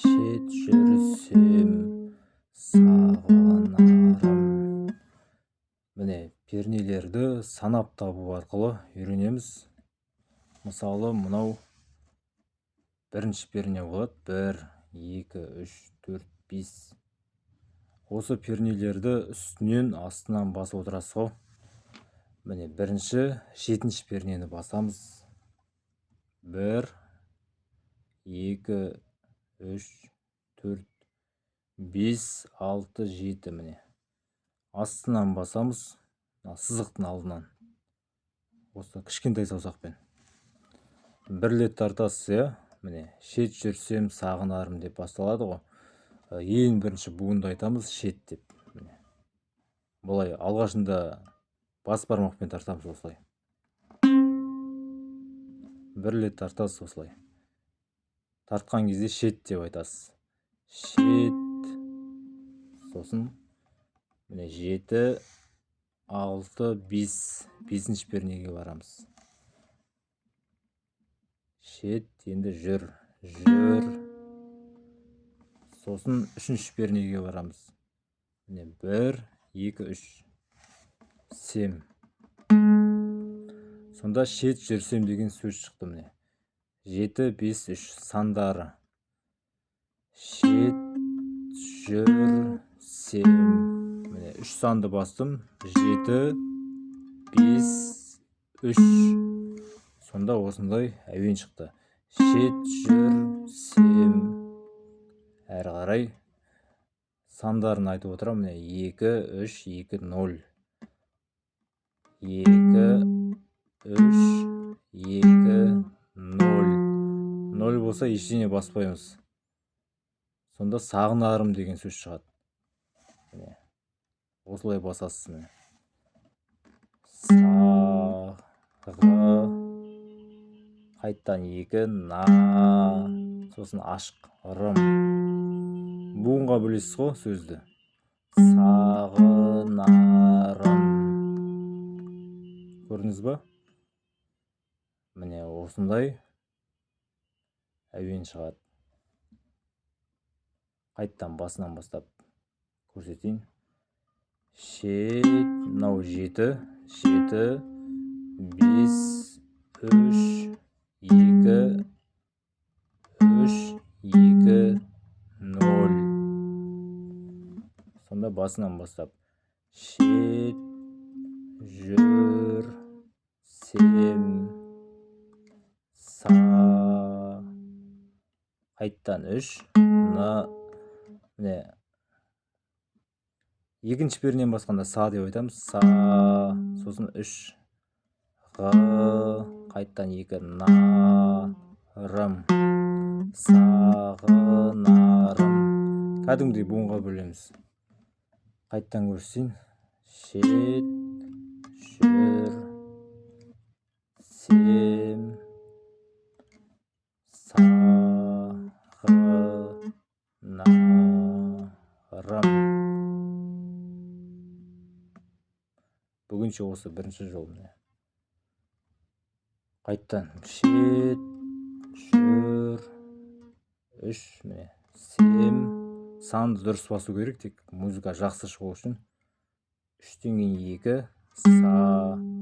шет жүрсем сағынарым. Міне, пернелерді санап табу арқылы үйренеміз. Мысалы, мынау бірінші перне болады. 1, 2, 3, 4, 5. Осы пернелерді үстінен астынан басып отырасыз ғой. Міне, бірінші, жетінші пернені басамыз. 1, 2, 3, 4, 5, 6, 7. Міне, астынан басамыз, сызықтың алдынан. Осы кішкентай саусақпен. Бірлет тартасыз, иә? Міне, шет жүрсем сағынарым деп басталады ғой. Ең бірінші буынды айтамыз шет деп. Міне. Бұлай алғашында бас бармақпен тартамыз осылай. Бірлет тартасыз осылай. Тартқан кезде шет деп айтасыз. Шет. Сосын міне 7, 6, 5. 5-ші пернеге барамыз. Шет, енді жүр. Сосын 3-ші пернеге барамыз. Міне 1, 2, 3. Сем. Сонда шет жүрсем деген сөз шықты. Міне 7, 5, 3 сандары. Шет жүрсем. Міне 3 санды бастым. 7, 5, 3. Сонда осындай әуен шықты. Шет жүрсем. Әрі қарай сандарын айтып отырам. Міне 2, 3, 2, 0. 2, 3, 2, 0. 0 болса ештеңе баспаймыз. Сонда сағынарым деген сөз шығады. Міне, осылай басасыз. Міне. Қайттан 2, на. Сосын ашық, рым. Буынға білесіз ғой сөзді. Сағынарым. Көрдіңіз ба? Міне осындай әуен шығады. Қайттан басынан бастап көрсетейін. Шет, мынау 7, 7, 5, 3, 2, 3, 2, 0. Сонда басынан бастап. Шет жүрсем қайттан 3, міне екінші пернен басқанда са деп айтамыз. Са, сосын 3, қайттан 2, нарым. Сағынарым. Кәдімгідей буынға бөлеміз. Қайттан көрсетейін. Шет жүрсем сағынарым. Бүгінше осы бірінші жол. Қайттан шет жүр 3, міне сем. Санды дұрыс басу керек, тек музыка жақсы шығу үшін. 3-тен кейін 2, са,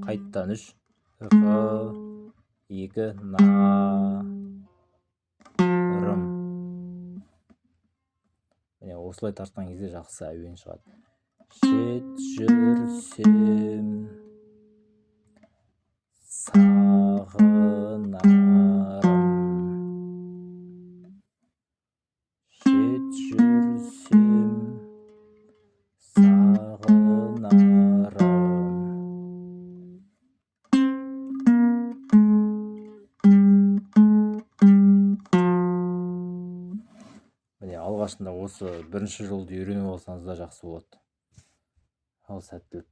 қайттан 3, 2, нарым. Міне осылай тартқан кезде жақсы әуен шығады. Шет жүрсем сағынарым. Шет жүрсем сағынарым. Міне алғашында осы бірінші жолды үйреніп алсаңыз да жақсы болады. Ал сәттілік.